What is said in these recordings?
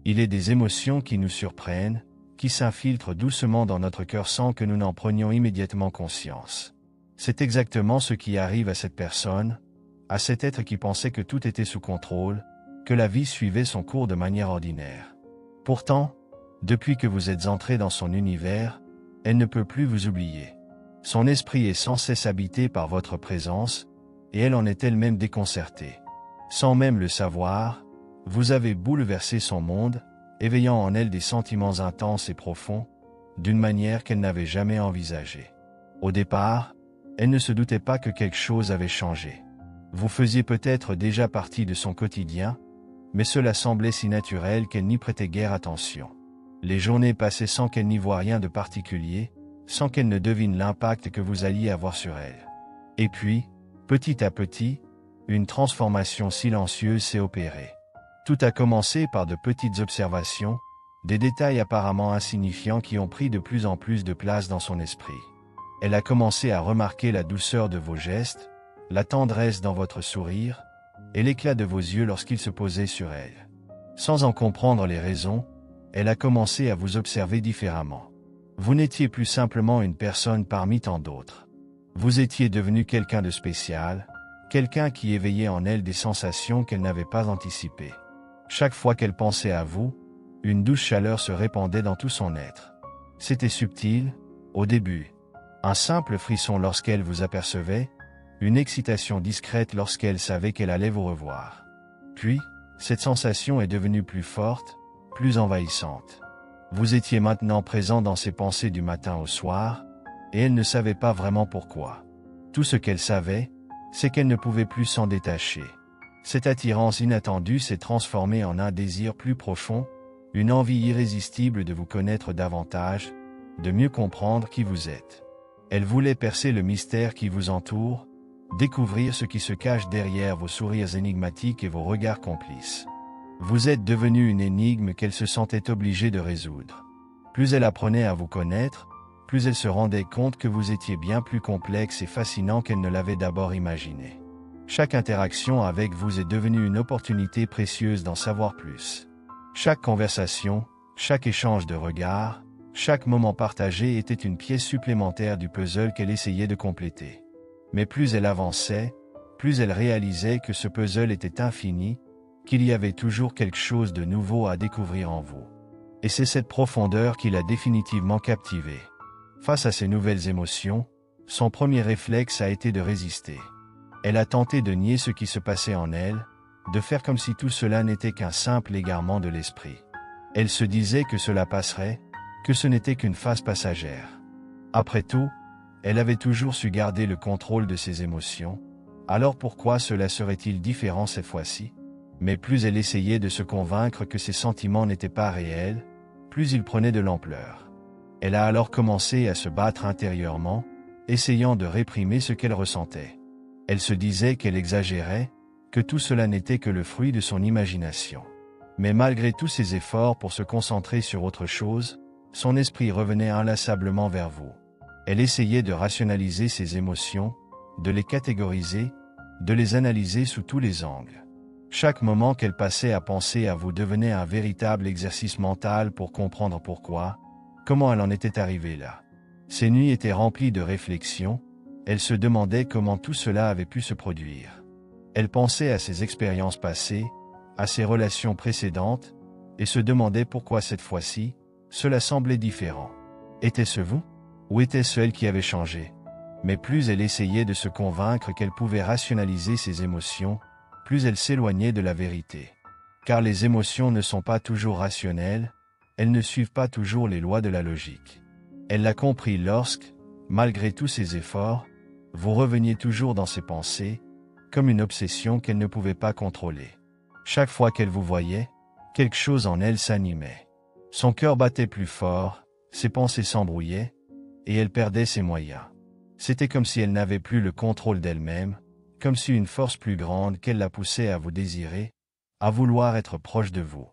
Il est des émotions qui nous surprennent, qui s'infiltrent doucement dans notre cœur sans que nous n'en prenions immédiatement conscience. C'est exactement ce qui arrive à cette personne, à cet être qui pensait que tout était sous contrôle, que la vie suivait son cours de manière ordinaire. Pourtant, depuis que vous êtes entré dans son univers, elle ne peut plus vous oublier. Son esprit est sans cesse habité par votre présence, et elle en est elle-même déconcertée. Sans même le savoir, vous avez bouleversé son monde, éveillant en elle des sentiments intenses et profonds, d'une manière qu'elle n'avait jamais envisagée. Au départ, elle ne se doutait pas que quelque chose avait changé. Vous faisiez peut-être déjà partie de son quotidien, mais cela semblait si naturel qu'elle n'y prêtait guère attention. Les journées passaient sans qu'elle n'y voie rien de particulier, sans qu'elle ne devine l'impact que vous alliez avoir sur elle. Et puis, petit à petit, une transformation silencieuse s'est opérée. Tout a commencé par de petites observations, des détails apparemment insignifiants qui ont pris de plus en plus de place dans son esprit. Elle a commencé à remarquer la douceur de vos gestes, la tendresse dans votre sourire, et l'éclat de vos yeux lorsqu'ils se posaient sur elle. Sans en comprendre les raisons, elle a commencé à vous observer différemment. Vous n'étiez plus simplement une personne parmi tant d'autres. Vous étiez devenu quelqu'un de spécial, quelqu'un qui éveillait en elle des sensations qu'elle n'avait pas anticipées. Chaque fois qu'elle pensait à vous, une douce chaleur se répandait dans tout son être. C'était subtil, au début. Un simple frisson lorsqu'elle vous apercevait, une excitation discrète lorsqu'elle savait qu'elle allait vous revoir. Puis, cette sensation est devenue plus forte, plus envahissante. Vous étiez maintenant présent dans ses pensées du matin au soir, et elle ne savait pas vraiment pourquoi. Tout ce qu'elle savait, c'est qu'elle ne pouvait plus s'en détacher. Cette attirance inattendue s'est transformée en un désir plus profond, une envie irrésistible de vous connaître davantage, de mieux comprendre qui vous êtes. Elle voulait percer le mystère qui vous entoure, découvrir ce qui se cache derrière vos sourires énigmatiques et vos regards complices. Vous êtes devenu une énigme qu'elle se sentait obligée de résoudre. Plus elle apprenait à vous connaître, plus elle se rendait compte que vous étiez bien plus complexe et fascinant qu'elle ne l'avait d'abord imaginé. Chaque interaction avec vous est devenue une opportunité précieuse d'en savoir plus. Chaque conversation, chaque échange de regards, chaque moment partagé était une pièce supplémentaire du puzzle qu'elle essayait de compléter. Mais plus elle avançait, plus elle réalisait que ce puzzle était infini, qu'il y avait toujours quelque chose de nouveau à découvrir en vous. Et c'est cette profondeur qui l'a définitivement captivée. Face à ces nouvelles émotions, son premier réflexe a été de résister. Elle a tenté de nier ce qui se passait en elle, de faire comme si tout cela n'était qu'un simple égarement de l'esprit. Elle se disait que cela passerait, que ce n'était qu'une phase passagère. Après tout, elle avait toujours su garder le contrôle de ses émotions, alors pourquoi cela serait-il différent cette fois-ci? Mais plus elle essayait de se convaincre que ses sentiments n'étaient pas réels, plus ils prenaient de l'ampleur. Elle a alors commencé à se battre intérieurement, essayant de réprimer ce qu'elle ressentait. Elle se disait qu'elle exagérait, que tout cela n'était que le fruit de son imagination. Mais malgré tous ses efforts pour se concentrer sur autre chose, son esprit revenait inlassablement vers vous. Elle essayait de rationaliser ses émotions, de les catégoriser, de les analyser sous tous les angles. Chaque moment qu'elle passait à penser à vous devenait un véritable exercice mental pour comprendre pourquoi, comment elle en était arrivée là. Ses nuits étaient remplies de réflexions, elle se demandait comment tout cela avait pu se produire. Elle pensait à ses expériences passées, à ses relations précédentes, et se demandait pourquoi cette fois-ci, cela semblait différent. Était-ce vous? Ou était-ce elle qui avait changé? Mais plus elle essayait de se convaincre qu'elle pouvait rationaliser ses émotions, plus elle s'éloignait de la vérité. Car les émotions ne sont pas toujours rationnelles, elles ne suivent pas toujours les lois de la logique. Elle l'a compris lorsque, malgré tous ses efforts, vous reveniez toujours dans ses pensées, comme une obsession qu'elle ne pouvait pas contrôler. Chaque fois qu'elle vous voyait, quelque chose en elle s'animait. Son cœur battait plus fort, ses pensées s'embrouillaient, et elle perdait ses moyens. C'était comme si elle n'avait plus le contrôle d'elle-même, comme si une force plus grande qu'elle la poussait à vous désirer, à vouloir être proche de vous.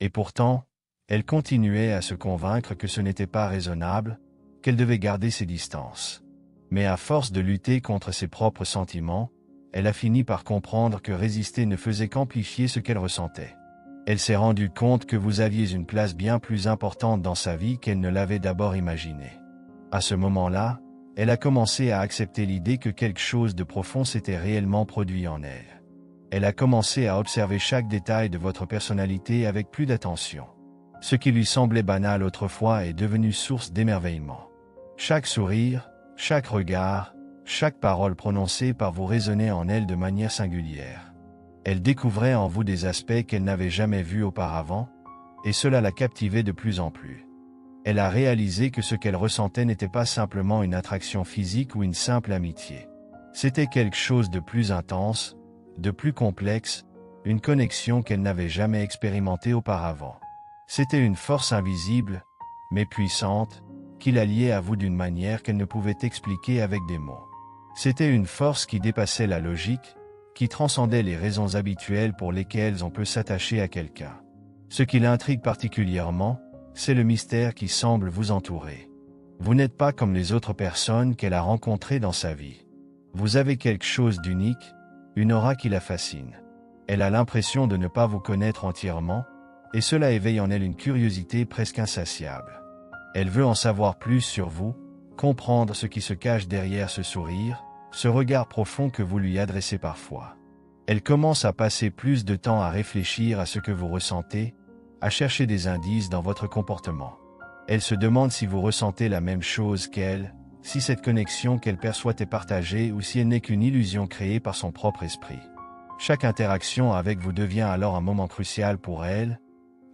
Et pourtant, elle continuait à se convaincre que ce n'était pas raisonnable, qu'elle devait garder ses distances. Mais à force de lutter contre ses propres sentiments, elle a fini par comprendre que résister ne faisait qu'amplifier ce qu'elle ressentait. Elle s'est rendue compte que vous aviez une place bien plus importante dans sa vie qu'elle ne l'avait d'abord imaginé. À ce moment-là, elle a commencé à accepter l'idée que quelque chose de profond s'était réellement produit en elle. Elle a commencé à observer chaque détail de votre personnalité avec plus d'attention. Ce qui lui semblait banal autrefois est devenu source d'émerveillement. Chaque sourire, chaque regard, chaque parole prononcée par vous résonnait en elle de manière singulière. Elle découvrait en vous des aspects qu'elle n'avait jamais vus auparavant, et cela la captivait de plus en plus. Elle a réalisé que ce qu'elle ressentait n'était pas simplement une attraction physique ou une simple amitié. C'était quelque chose de plus intense, de plus complexe, une connexion qu'elle n'avait jamais expérimentée auparavant. C'était une force invisible, mais puissante, qui la liait à vous d'une manière qu'elle ne pouvait expliquer avec des mots. C'était une force qui dépassait la logique, qui transcendait les raisons habituelles pour lesquelles on peut s'attacher à quelqu'un. Ce qui l'intrigue particulièrement, c'est le mystère qui semble vous entourer. Vous n'êtes pas comme les autres personnes qu'elle a rencontrées dans sa vie. Vous avez quelque chose d'unique, une aura qui la fascine. Elle a l'impression de ne pas vous connaître entièrement, et cela éveille en elle une curiosité presque insatiable. Elle veut en savoir plus sur vous, comprendre ce qui se cache derrière ce sourire, ce regard profond que vous lui adressez parfois. Elle commence à passer plus de temps à réfléchir à ce que vous ressentez, à chercher des indices dans votre comportement. Elle se demande si vous ressentez la même chose qu'elle, si cette connexion qu'elle perçoit est partagée ou si elle n'est qu'une illusion créée par son propre esprit. Chaque interaction avec vous devient alors un moment crucial pour elle,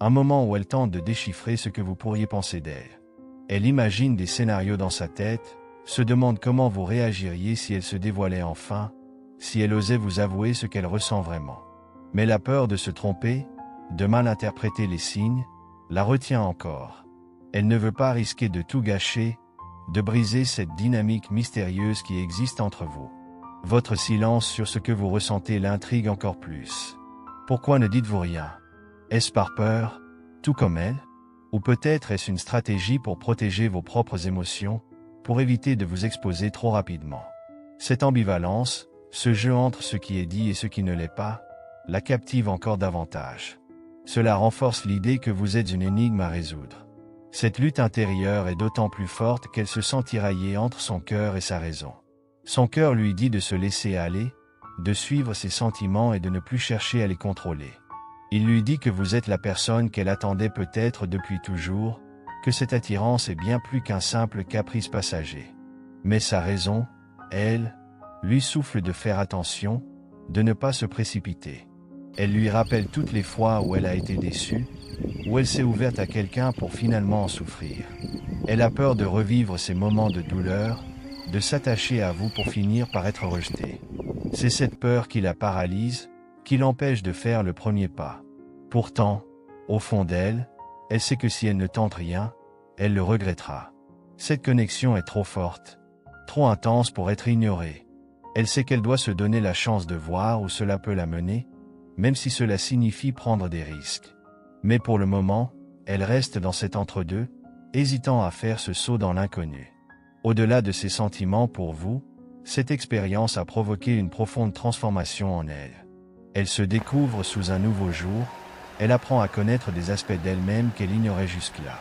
un moment où elle tente de déchiffrer ce que vous pourriez penser d'elle. Elle imagine des scénarios dans sa tête, se demande comment vous réagiriez si elle se dévoilait enfin, si elle osait vous avouer ce qu'elle ressent vraiment. Mais la peur de se tromper, de mal interpréter les signes, la retient encore. Elle ne veut pas risquer de tout gâcher, de briser cette dynamique mystérieuse qui existe entre vous. Votre silence sur ce que vous ressentez l'intrigue encore plus. Pourquoi ne dites-vous rien? Est-ce par peur, tout comme elle? Ou peut-être est-ce une stratégie pour protéger vos propres émotions, pour éviter de vous exposer trop rapidement? Cette ambivalence, ce jeu entre ce qui est dit et ce qui ne l'est pas, la captive encore davantage. Cela renforce l'idée que vous êtes une énigme à résoudre. Cette lutte intérieure est d'autant plus forte qu'elle se sent tiraillée entre son cœur et sa raison. Son cœur lui dit de se laisser aller, de suivre ses sentiments et de ne plus chercher à les contrôler. Il lui dit que vous êtes la personne qu'elle attendait peut-être depuis toujours, que cette attirance est bien plus qu'un simple caprice passager. Mais sa raison, elle, lui souffle de faire attention, de ne pas se précipiter. Elle lui rappelle toutes les fois où elle a été déçue, où elle s'est ouverte à quelqu'un pour finalement en souffrir. Elle a peur de revivre ces moments de douleur, de s'attacher à vous pour finir par être rejetée. C'est cette peur qui la paralyse, qui l'empêche de faire le premier pas. Pourtant, au fond d'elle, elle sait que si elle ne tente rien, elle le regrettera. Cette connexion est trop forte, trop intense pour être ignorée. Elle sait qu'elle doit se donner la chance de voir où cela peut la mener, même si cela signifie prendre des risques. Mais pour le moment, elle reste dans cet entre-deux, hésitant à faire ce saut dans l'inconnu. Au-delà de ses sentiments pour vous, cette expérience a provoqué une profonde transformation en elle. Elle se découvre sous un nouveau jour, elle apprend à connaître des aspects d'elle-même qu'elle ignorait jusque-là.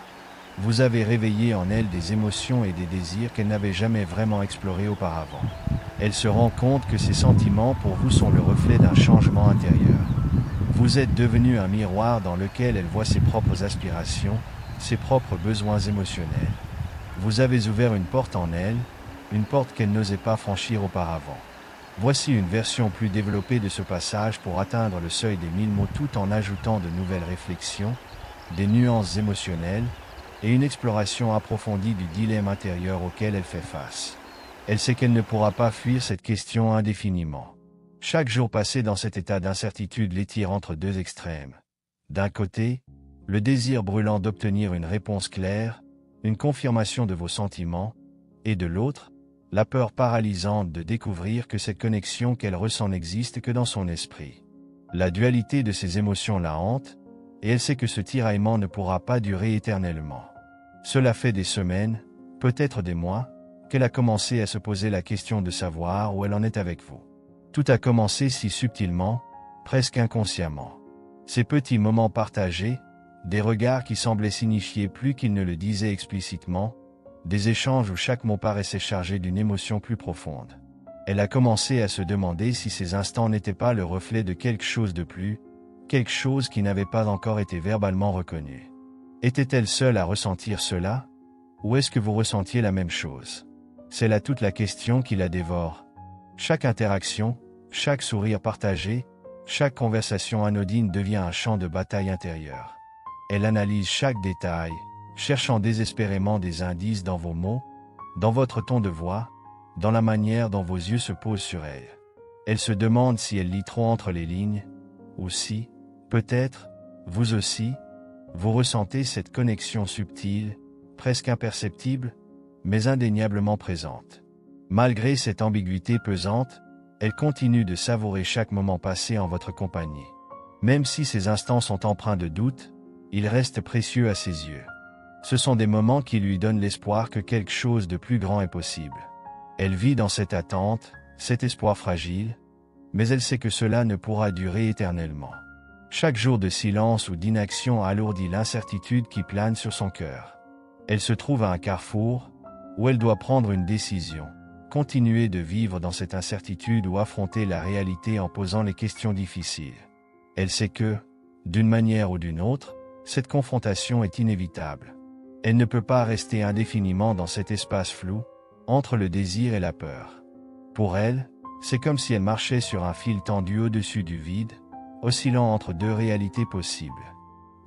Vous avez réveillé en elle des émotions et des désirs qu'elle n'avait jamais vraiment explorés auparavant. Elle se rend compte que ses sentiments pour vous sont le reflet d'un changement intérieur. Vous êtes devenu un miroir dans lequel elle voit ses propres aspirations, ses propres besoins émotionnels. Vous avez ouvert une porte en elle, une porte qu'elle n'osait pas franchir auparavant. Voici une version plus développée de ce passage pour atteindre le seuil des 1000 mots tout en ajoutant de nouvelles réflexions, des nuances émotionnelles et une exploration approfondie du dilemme intérieur auquel elle fait face. Elle sait qu'elle ne pourra pas fuir cette question indéfiniment. Chaque jour passé dans cet état d'incertitude l'étire entre deux extrêmes. D'un côté, le désir brûlant d'obtenir une réponse claire, une confirmation de vos sentiments, et de l'autre, la peur paralysante de découvrir que cette connexion qu'elle ressent n'existe que dans son esprit. La dualité de ses émotions la hante, et elle sait que ce tiraillement ne pourra pas durer éternellement. Cela fait des semaines, peut-être des mois, qu'elle a commencé à se poser la question de savoir où elle en est avec vous. Tout a commencé si subtilement, presque inconsciemment. Ces petits moments partagés, des regards qui semblaient signifier plus qu'ils ne le disaient explicitement, des échanges où chaque mot paraissait chargé d'une émotion plus profonde. Elle a commencé à se demander si ces instants n'étaient pas le reflet de quelque chose de plus, quelque chose qui n'avait pas encore été verbalement reconnu. Était-elle seule à ressentir cela? Ou est-ce que vous ressentiez la même chose? C'est là toute la question qui la dévore. Chaque interaction, chaque sourire partagé, chaque conversation anodine devient un champ de bataille intérieure. Elle analyse chaque détail, cherchant désespérément des indices dans vos mots, dans votre ton de voix, dans la manière dont vos yeux se posent sur elle. Elle se demande si elle lit trop entre les lignes, ou si, peut-être, vous aussi, vous ressentez cette connexion subtile, presque imperceptible, mais indéniablement présente. Malgré cette ambiguïté pesante, elle continue de savourer chaque moment passé en votre compagnie. Même si ces instants sont empreints de doute, ils restent précieux à ses yeux. Ce sont des moments qui lui donnent l'espoir que quelque chose de plus grand est possible. Elle vit dans cette attente, cet espoir fragile, mais elle sait que cela ne pourra durer éternellement. Chaque jour de silence ou d'inaction alourdit l'incertitude qui plane sur son cœur. Elle se trouve à un carrefour, où elle doit prendre une décision, continuer de vivre dans cette incertitude ou affronter la réalité en posant les questions difficiles. Elle sait que, d'une manière ou d'une autre, cette confrontation est inévitable. Elle ne peut pas rester indéfiniment dans cet espace flou, entre le désir et la peur. Pour elle, c'est comme si elle marchait sur un fil tendu au-dessus du vide, oscillant entre deux réalités possibles.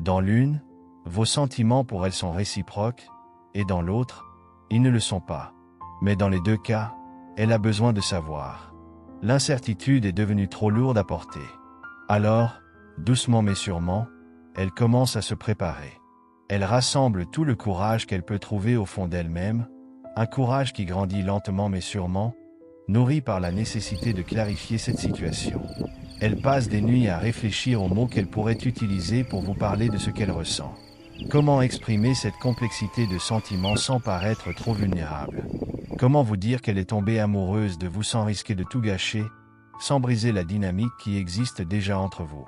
Dans l'une, vos sentiments pour elle sont réciproques, et dans l'autre, ils ne le sont pas. Mais dans les deux cas, elle a besoin de savoir. L'incertitude est devenue trop lourde à porter. Alors, doucement mais sûrement, elle commence à se préparer. Elle rassemble tout le courage qu'elle peut trouver au fond d'elle-même, un courage qui grandit lentement mais sûrement, nourri par la nécessité de clarifier cette situation. Elle passe des nuits à réfléchir aux mots qu'elle pourrait utiliser pour vous parler de ce qu'elle ressent. Comment exprimer cette complexité de sentiments sans paraître trop vulnérable? Comment vous dire qu'elle est tombée amoureuse de vous sans risquer de tout gâcher, sans briser la dynamique qui existe déjà entre vous?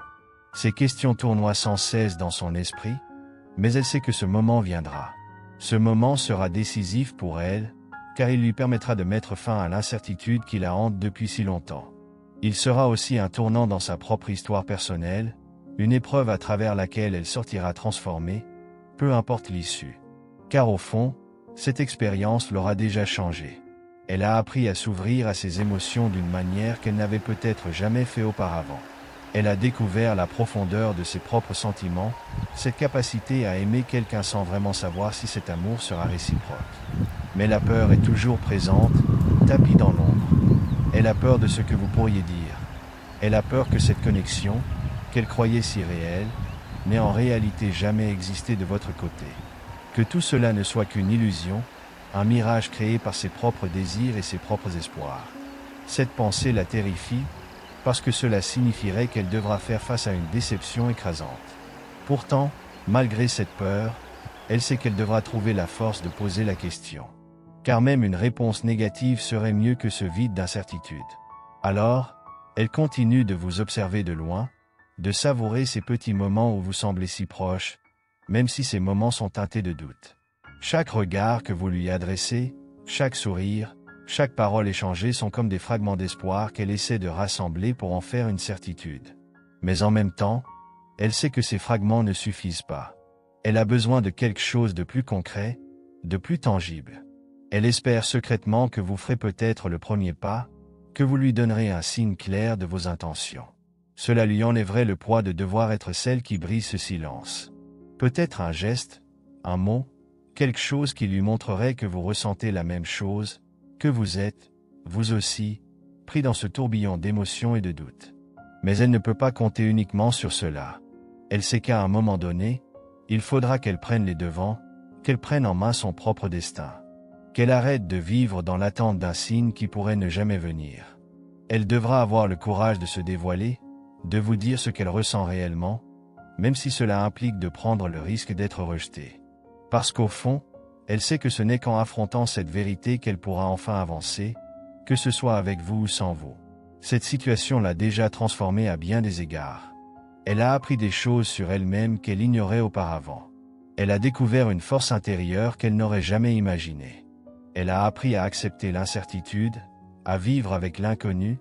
Ces questions tournoient sans cesse dans son esprit, mais elle sait que ce moment viendra. Ce moment sera décisif pour elle, car il lui permettra de mettre fin à l'incertitude qui la hante depuis si longtemps. Il sera aussi un tournant dans sa propre histoire personnelle, une épreuve à travers laquelle elle sortira transformée, peu importe l'issue. Car au fond, cette expérience l'aura déjà changée. Elle a appris à s'ouvrir à ses émotions d'une manière qu'elle n'avait peut-être jamais fait auparavant. Elle a découvert la profondeur de ses propres sentiments, cette capacité à aimer quelqu'un sans vraiment savoir si cet amour sera réciproque. Mais la peur est toujours présente, tapie dans l'ombre. Elle a peur de ce que vous pourriez dire. Elle a peur que cette connexion, qu'elle croyait si réelle, n'ait en réalité jamais existé de votre côté. Que tout cela ne soit qu'une illusion, un mirage créé par ses propres désirs et ses propres espoirs. Cette pensée la terrifie, parce que cela signifierait qu'elle devra faire face à une déception écrasante. Pourtant, malgré cette peur, elle sait qu'elle devra trouver la force de poser la question. Car même une réponse négative serait mieux que ce vide d'incertitude. Alors, elle continue de vous observer de loin, de savourer ces petits moments où vous semblez si proches, même si ces moments sont teintés de doute. Chaque regard que vous lui adressez, chaque sourire, chaque parole échangée sont comme des fragments d'espoir qu'elle essaie de rassembler pour en faire une certitude. Mais en même temps, elle sait que ces fragments ne suffisent pas. Elle a besoin de quelque chose de plus concret, de plus tangible. Elle espère secrètement que vous ferez peut-être le premier pas, que vous lui donnerez un signe clair de vos intentions. Cela lui enlèverait le poids de devoir être celle qui brise ce silence. Peut-être un geste, un mot, quelque chose qui lui montrerait que vous ressentez la même chose, que vous êtes, vous aussi, pris dans ce tourbillon d'émotions et de doutes. Mais elle ne peut pas compter uniquement sur cela. Elle sait qu'à un moment donné, il faudra qu'elle prenne les devants, qu'elle prenne en main son propre destin. Qu'elle arrête de vivre dans l'attente d'un signe qui pourrait ne jamais venir. Elle devra avoir le courage de se dévoiler, de vous dire ce qu'elle ressent réellement, même si cela implique de prendre le risque d'être rejetée. Parce qu'au fond, elle sait que ce n'est qu'en affrontant cette vérité qu'elle pourra enfin avancer, que ce soit avec vous ou sans vous. Cette situation l'a déjà transformée à bien des égards. Elle a appris des choses sur elle-même qu'elle ignorait auparavant. Elle a découvert une force intérieure qu'elle n'aurait jamais imaginée. Elle a appris à accepter l'incertitude, à vivre avec l'inconnu,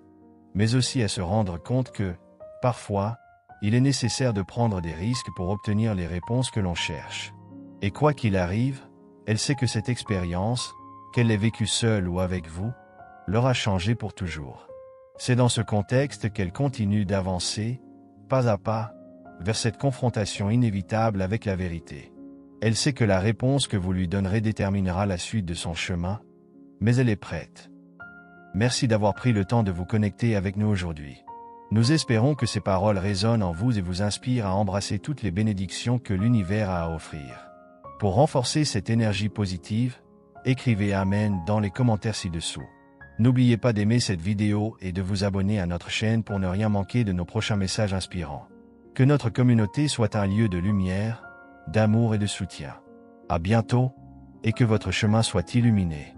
mais aussi à se rendre compte que, parfois, il est nécessaire de prendre des risques pour obtenir les réponses que l'on cherche. Et quoi qu'il arrive, elle sait que cette expérience, qu'elle l'ait vécue seule ou avec vous, l'aura changée pour toujours. C'est dans ce contexte qu'elle continue d'avancer, pas à pas, vers cette confrontation inévitable avec la vérité. Elle sait que la réponse que vous lui donnerez déterminera la suite de son chemin, mais elle est prête. Merci d'avoir pris le temps de vous connecter avec nous aujourd'hui. Nous espérons que ces paroles résonnent en vous et vous inspirent à embrasser toutes les bénédictions que l'univers a à offrir. Pour renforcer cette énergie positive, écrivez Amen dans les commentaires ci-dessous. N'oubliez pas d'aimer cette vidéo et de vous abonner à notre chaîne pour ne rien manquer de nos prochains messages inspirants. Que notre communauté soit un lieu de lumière, d'amour et de soutien. À bientôt, et que votre chemin soit illuminé.